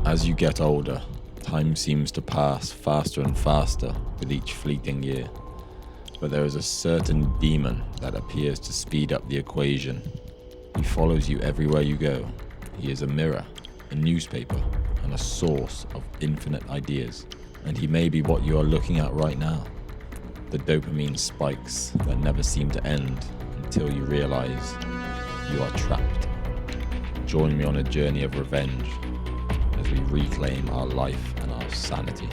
As you get older, time seems to pass faster and faster with each fleeting year. But there is a certain demon that appears to speed up the equation. He follows you everywhere you go. He is a mirror, a newspaper, and a source of infinite ideas. And he may be what you are looking at right now. The dopamine spikes that never seem to end until you realize you are trapped. Join me on a journey of revenge as we reclaim our life and our sanity.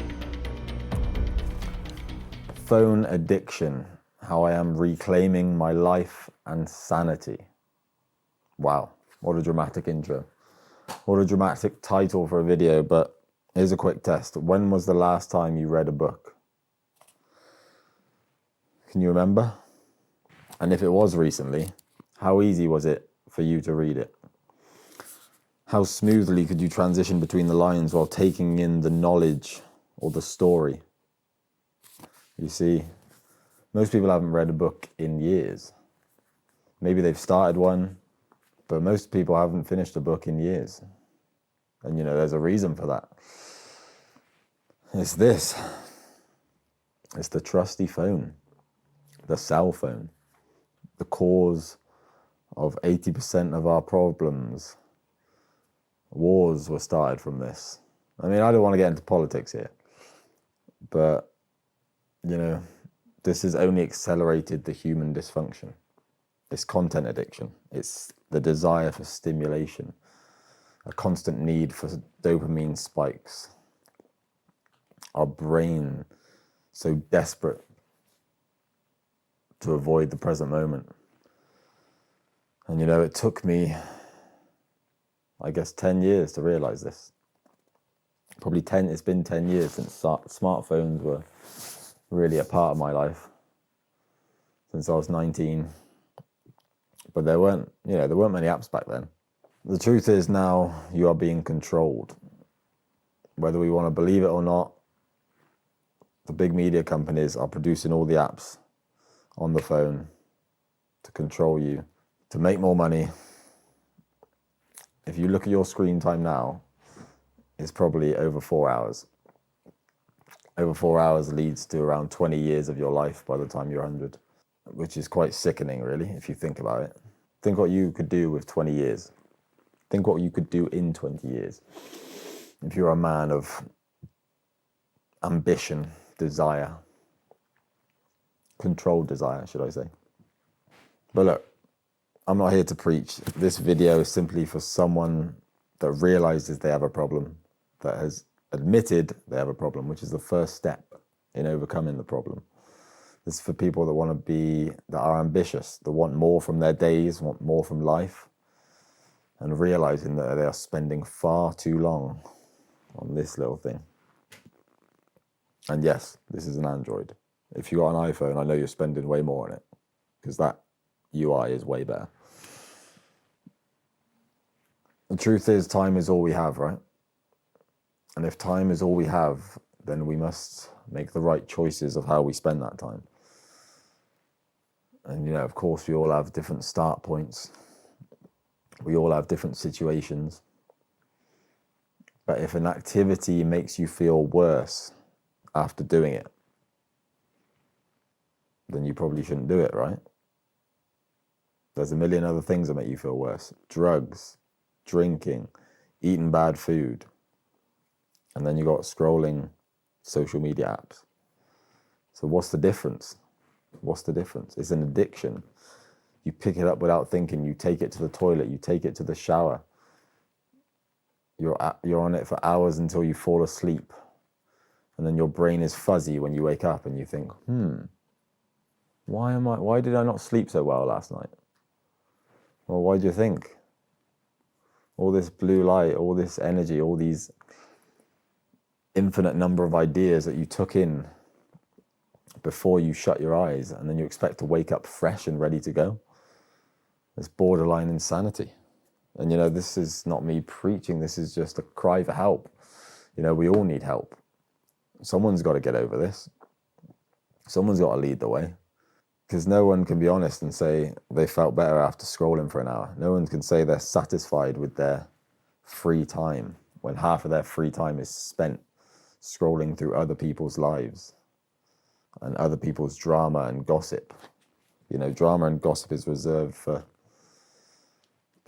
Phone addiction, how I am reclaiming my life and sanity. Wow, what a dramatic intro. What a dramatic title for a video, but here's a quick test. When was the last time you read a book? Can you remember? And if it was recently, how easy was it for you to read it? How smoothly could you transition between the lines while taking in the knowledge or the story? You see, most people haven't read a book in years. Maybe they've started one, but most people haven't finished a book in years. And there's a reason for that. It's this. It's the trusty phone, the cell phone, the cause of 80% of our problems. Wars were started from this. I mean, I don't want to get into politics here, but this has only accelerated the human dysfunction. It's content addiction. It's the desire for stimulation, a constant need for dopamine spikes. Our brain so desperate to avoid the present moment. And it took me, I guess, 10 years to realize this. It's been 10 years since smartphones were really a part of my life, since I was 19. But there weren't many apps back then. The truth is now you are being controlled. Whether we want to believe it or not, the big media companies are producing all the apps on the phone to control you, to make more money. If you look at your screen time now, it's probably over 4 hours. Over 4 hours leads to around 20 years of your life by the time you're 100, which is quite sickening, really, if you think about it. Think what you could do with 20 years. Think what you could do in 20 years. If you're a man of ambition, desire, controlled desire, should I say. But look, I'm not here to preach. This video is simply for someone that realizes they have a problem, that has admitted they have a problem, which is the first step in overcoming the problem. This is for people that are ambitious, that want more from their days, want more from life, and realizing that they are spending far too long on this little thing. And yes, this is an Android. If you got an iPhone, I know you're spending way more on it, because that UI is way better. The truth is, time is all we have, right? And if time is all we have, then we must make the right choices of how we spend that time. And, of course, we all have different start points. We all have different situations. But if an activity makes you feel worse after doing it, then you probably shouldn't do it, right? There's a million other things that make you feel worse. Drugs, drinking, eating bad food. And then you got scrolling social media apps. So what's the difference? What's the difference? It's an addiction. You pick it up without thinking. You take it to the toilet. You take it to the shower. You're on it for hours until you fall asleep. And then your brain is fuzzy when you wake up and you think, why did I not sleep so well last night? Well, why do you think? All this blue light, all this energy, all these infinite number of ideas that you took in before you shut your eyes, and then you expect to wake up fresh and ready to go. It's borderline insanity. And this is not me preaching, this is just a cry for help. We all need help. Someone's got to get over this. Someone's got to lead the way. Because no one can be honest and say they felt better after scrolling for an hour. No one can say they're satisfied with their free time when half of their free time is spent scrolling through other people's lives and other people's drama and gossip. You know, drama and gossip is reserved for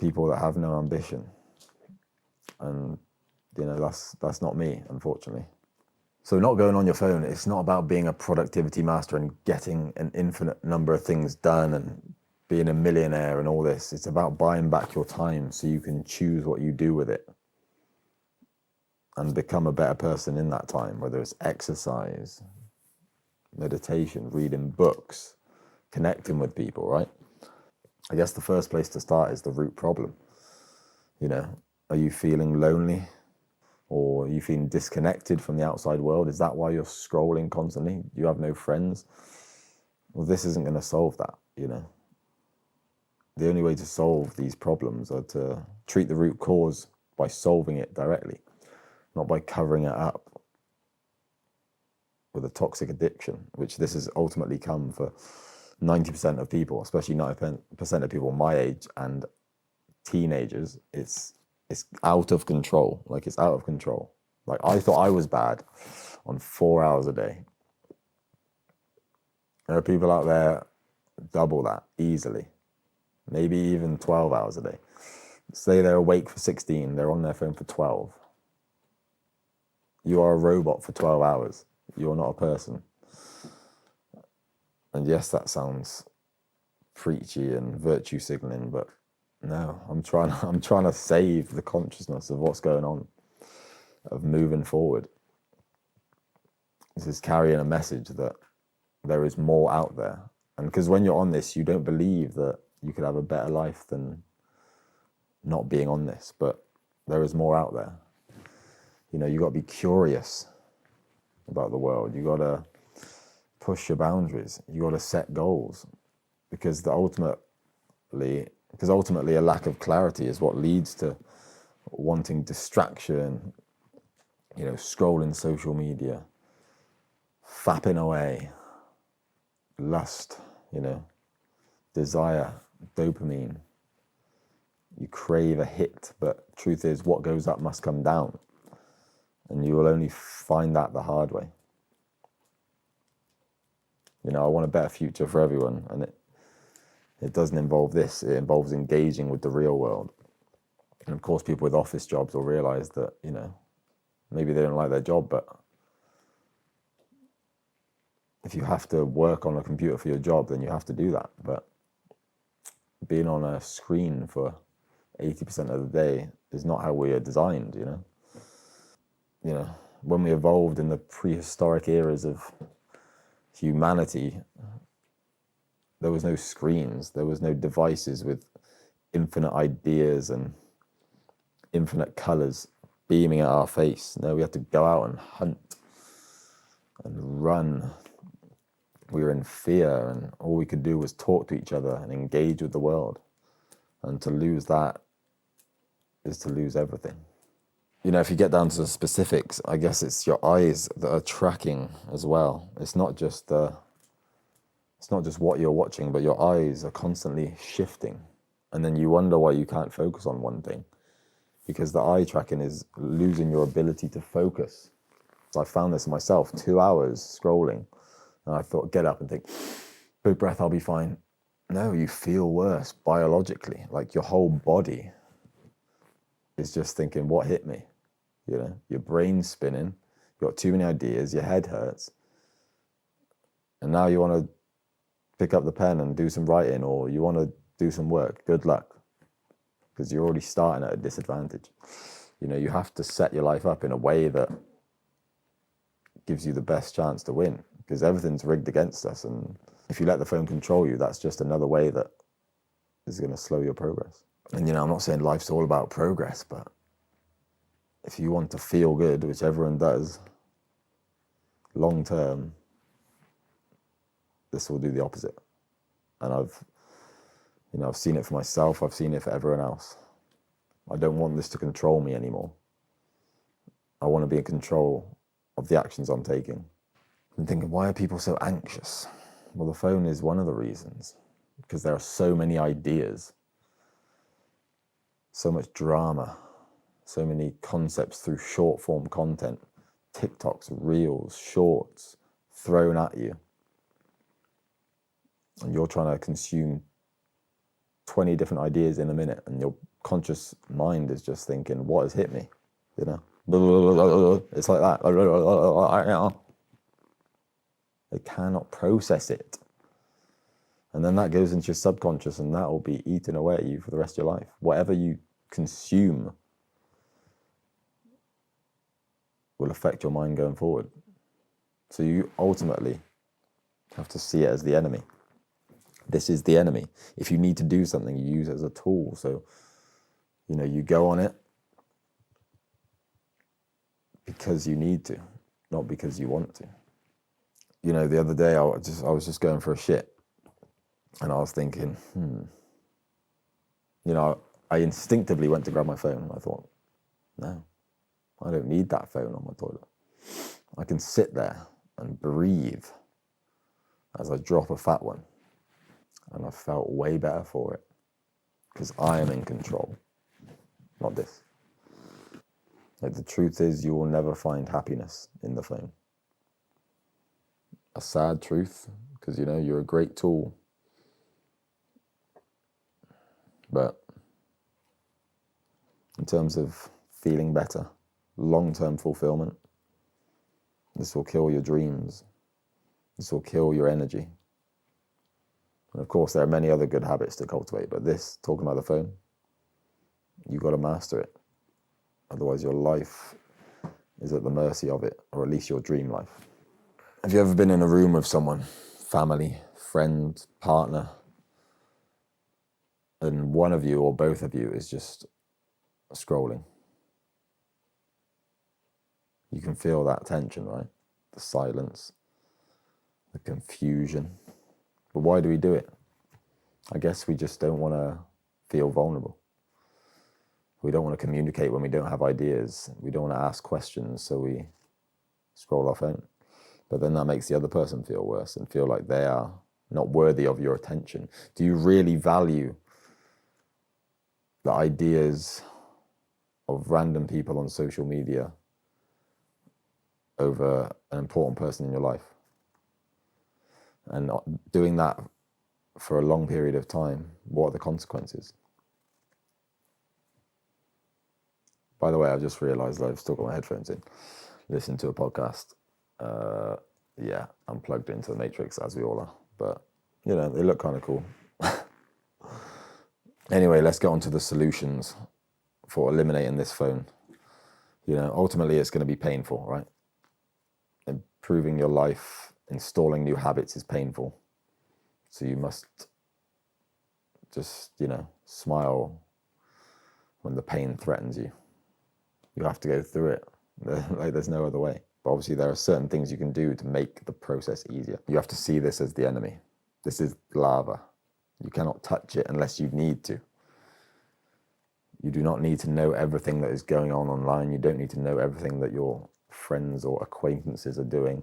people that have no ambition. And, you know, that's not me, unfortunately. So not going on your phone, it's not about being a productivity master and getting an infinite number of things done and being a millionaire and all this. It's about buying back your time so you can choose what you do with it and become a better person in that time, whether it's exercise, meditation, reading books, connecting with people, right? I guess the first place to start is the root problem. You know, are you feeling lonely? Or are you feeling disconnected from the outside world? Is that why you're scrolling constantly? You have no friends? Well, this isn't going to solve that, you know. The only way to solve these problems are to treat the root cause by solving it directly, not by covering it up with a toxic addiction, which this has ultimately come for 90% of people, especially 90% of people my age and teenagers. It's out of control. Like, it's out of control. Like, I thought I was bad on 4 hours a day. There are people out there double that easily, maybe even 12 hours a day. Say they're awake for 16, they're on their phone for 12. You are a robot for 12 hours. You're not a person. And yes, that sounds preachy and virtue signaling, but no, I'm trying to save the consciousness of what's going on, of moving forward. This is carrying a message that there is more out there. And because when you're on this, you don't believe that you could have a better life than not being on this, but there is more out there. You know, you got to be curious about the world. You got to push your boundaries. You got to set goals, because ultimately a lack of clarity is what leads to wanting distraction, you know, scrolling social media, fapping away, lust, you know, desire, dopamine. You crave a hit, but truth is, what goes up must come down. And you will only find that the hard way. You know, I want a better future for everyone, and it doesn't involve this. It involves engaging with the real world. And of course, people with office jobs will realize that, you know, maybe they don't like their job, but if you have to work on a computer for your job, then you have to do that. But being on a screen for 80% of the day is not how we are designed, you know. You know, when we evolved in the prehistoric eras of humanity, there was no screens, there was no devices with infinite ideas and infinite colors beaming at our face. No, we had to go out and hunt and run. We were in fear, and all we could do was talk to each other and engage with the world. And to lose that is to lose everything. You know, if you get down to the specifics, I guess it's your eyes that are tracking as well. It's not just what you're watching, but your eyes are constantly shifting. And then you wonder why you can't focus on one thing, because the eye tracking is losing your ability to focus. So I found this myself, 2 hours scrolling, and I thought, get up and think, big breath, I'll be fine. No, you feel worse biologically. Like, your whole body is just thinking, what hit me? You know, your brain's spinning, you've got too many ideas, your head hurts, and now you want to pick up the pen and do some writing, or you want to do some work. Good luck, because you're already starting at a disadvantage. You know, you have to set your life up in a way that gives you the best chance to win, because everything's rigged against us, and if you let the phone control you, that's just another way that is going to slow your progress. And, you know, I'm not saying life's all about progress, but if you want to feel good, which everyone does, long term, this will do the opposite. And I've seen it for myself, I've seen it for everyone else. I don't want this to control me anymore. I want to be in control of the actions I'm taking. I'm thinking, why are people so anxious? Well, the phone is one of the reasons, because there are so many ideas, so much drama, so many concepts through short form content, TikToks, Reels, Shorts thrown at you. And you're trying to consume 20 different ideas in a minute, and your conscious mind is just thinking, what has hit me? You know? It's like that. They cannot process it. And then that goes into your subconscious, and that will be eating away at you for the rest of your life. Whatever you consume will affect your mind going forward. So you ultimately have to see it as the enemy. This is the enemy. If you need to do something, you use it as a tool. So, you know, you go on it because you need to, not because you want to. You know, the other day I was just going for a shit, and I was thinking, you know, I instinctively went to grab my phone, and I thought, no, I don't need that phone on my toilet. I can sit there and breathe as I drop a fat one. And I felt way better for it, because I am in control, not this. Like, the truth is, you will never find happiness in the phone. A sad truth, because, you know, you're a great tool. But in terms of feeling better, long-term fulfillment, this will kill your dreams. This will kill your energy. And of course, there are many other good habits to cultivate, but this, talking about the phone, you've got to master it. Otherwise, your life is at the mercy of it, or at least your dream life. Have you ever been in a room with someone, family, friend, partner, and one of you or both of you is just scrolling? You can feel that tension, right? The silence, the confusion. But why do we do it? I guess we just don't want to feel vulnerable. We don't want to communicate when we don't have ideas. We don't want to ask questions, so we scroll our phone. But then that makes the other person feel worse and feel like they are not worthy of your attention. Do you really value the ideas of random people on social media over an important person in your life? And doing that for a long period of time, what are the consequences? By the way, I've just realized I've still got my headphones in, listening to a podcast. Yeah, I'm plugged into the Matrix, as we all are. But, you know, they look kind of cool. Anyway, let's get on to the solutions for eliminating this phone. You know, ultimately, it's going to be painful, right? Improving your life, installing new habits is painful. So you must just, you know, smile when the pain threatens you. You have to go through it. Like, there's no other way. But obviously, there are certain things you can do to make the process easier. You have to see this as the enemy. This is lava. You cannot touch it unless you need to. You do not need to know everything that is going on online. You don't need to know everything that your friends or acquaintances are doing.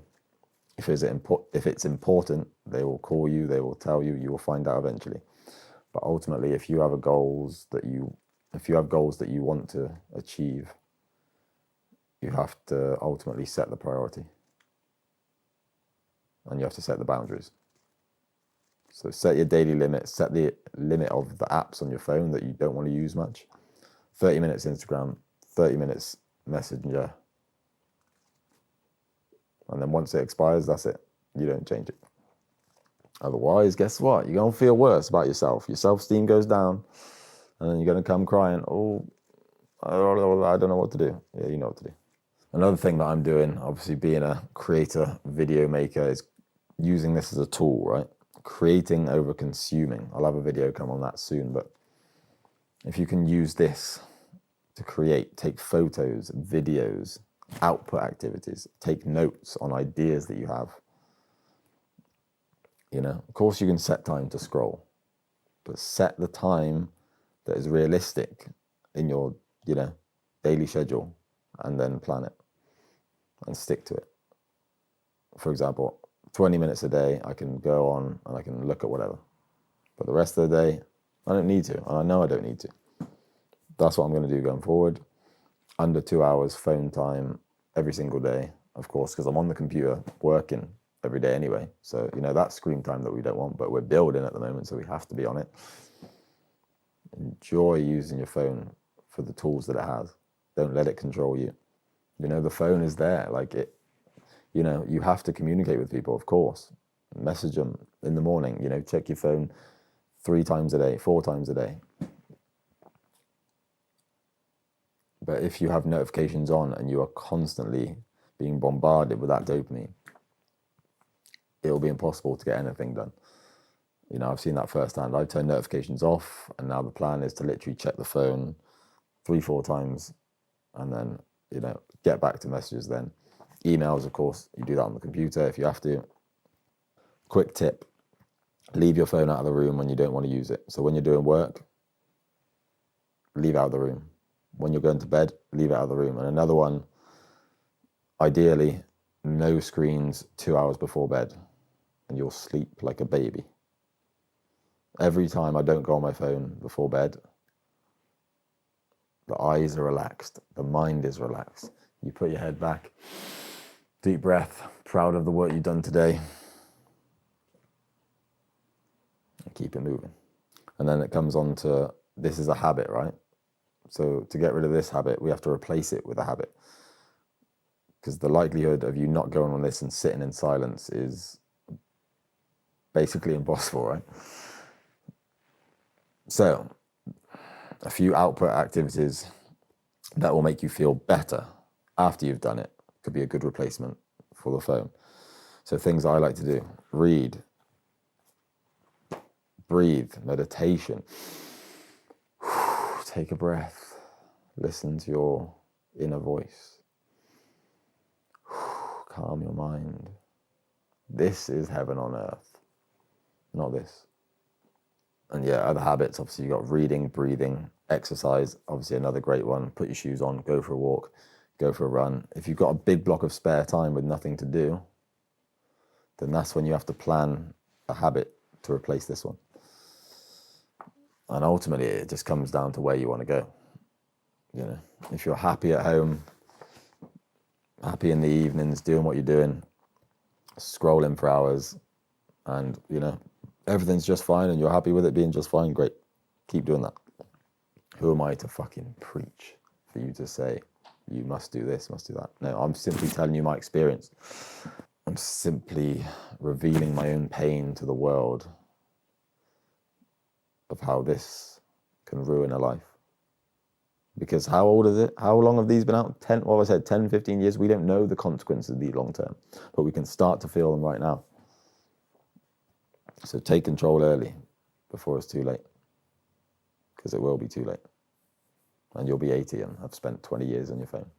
If it's important, they will call you, they will tell you, you will find out eventually. But ultimately, if you have goals that you want to achieve, you have to ultimately set the priority. And you have to set the boundaries. So set your daily limit, set the limit of the apps on your phone that you don't want to use much. 30 minutes Instagram, 30 minutes Messenger. And then once it expires, that's it. You don't change it. Otherwise, guess what? You're going to feel worse about yourself. Your self-esteem goes down, and then you're going to come crying, oh, I don't know what to do. Yeah, you know what to do. Another thing that I'm doing, obviously being a creator, video maker, is using this as a tool, right? Creating over consuming. I'll have a video come on that soon, but if you can use this to create, take photos, videos, output activities, take notes on ideas that you have. You know, of course you can set time to scroll, but set the time that is realistic in your, you know, daily schedule, and then plan it and stick to it. For example, 20 minutes a day, I can go on and I can look at whatever. But the rest of the day, I don't need to, and I know I don't need to. That's what I'm going to do going forward. under 2 hours phone time every single day, of course, because I'm on the computer working every day anyway. So, that's screen time that we don't want, but we're building at the moment, so we have to be on it. Enjoy using your phone for the tools that it has. Don't let it control you. The phone is there. You have to communicate with people, of course. Message them in the morning, check your phone 3 times a day, 4 times a day. But if you have notifications on and you are constantly being bombarded with that dopamine, it'll be impossible to get anything done. I've seen that firsthand. I've turned notifications off, and now the plan is to literally check the phone 3, 4 times and then, get back to messages then. Emails, of course, you do that on the computer if you have to. Quick tip, leave your phone out of the room when you don't want to use it. So when you're doing work, leave it out of the room. When you're going to bed, leave it out of the room. And another one, ideally, no screens 2 hours before bed, and you'll sleep like a baby. Every time I don't go on my phone before bed, the eyes are relaxed, the mind is relaxed. You put your head back, deep breath, proud of the work you've done today, and keep it moving. And then it comes on to, this is a habit, right? So to get rid of this habit, we have to replace it with a habit. Because the likelihood of you not going on this and sitting in silence is basically impossible, right? So, a few output activities that will make you feel better after you've done it could be a good replacement for the phone. So things I like to do: read, breathe, meditation, take a breath, listen to your inner voice, calm your mind. This is heaven on earth, not this. And yeah, other habits, obviously you've got reading, breathing, exercise, obviously another great one. Put your shoes on, go for a walk, go for a run. If you've got a big block of spare time with nothing to do, then that's when you have to plan a habit to replace this one. And ultimately, it just comes down to where you want to go. If you're happy at home, happy in the evenings, doing what you're doing, scrolling for hours, and, everything's just fine and you're happy with it being just fine, great. Keep doing that. Who am I to fucking preach for you to say, you must do this, must do that? No, I'm simply telling you my experience. I'm simply revealing my own pain to the world of how this can ruin a life. Because how old is it? How long have these been out? 10, 15 years? We don't know the consequences of these long term, but we can start to feel them right now. So take control early before it's too late, because it will be too late. And you'll be 80 and have spent 20 years on your phone.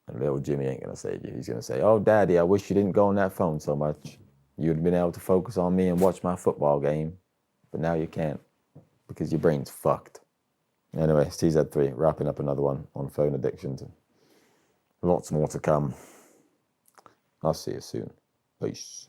And little Jimmy ain't going to save you. He's going to say, oh, Daddy, I wish you didn't go on that phone so much. You'd have been able to focus on me and watch my football game. But now you can't, because your brain's fucked. Anyway, it's TZ3, wrapping up another one on phone addiction. Lots more to come. I'll see you soon. Peace.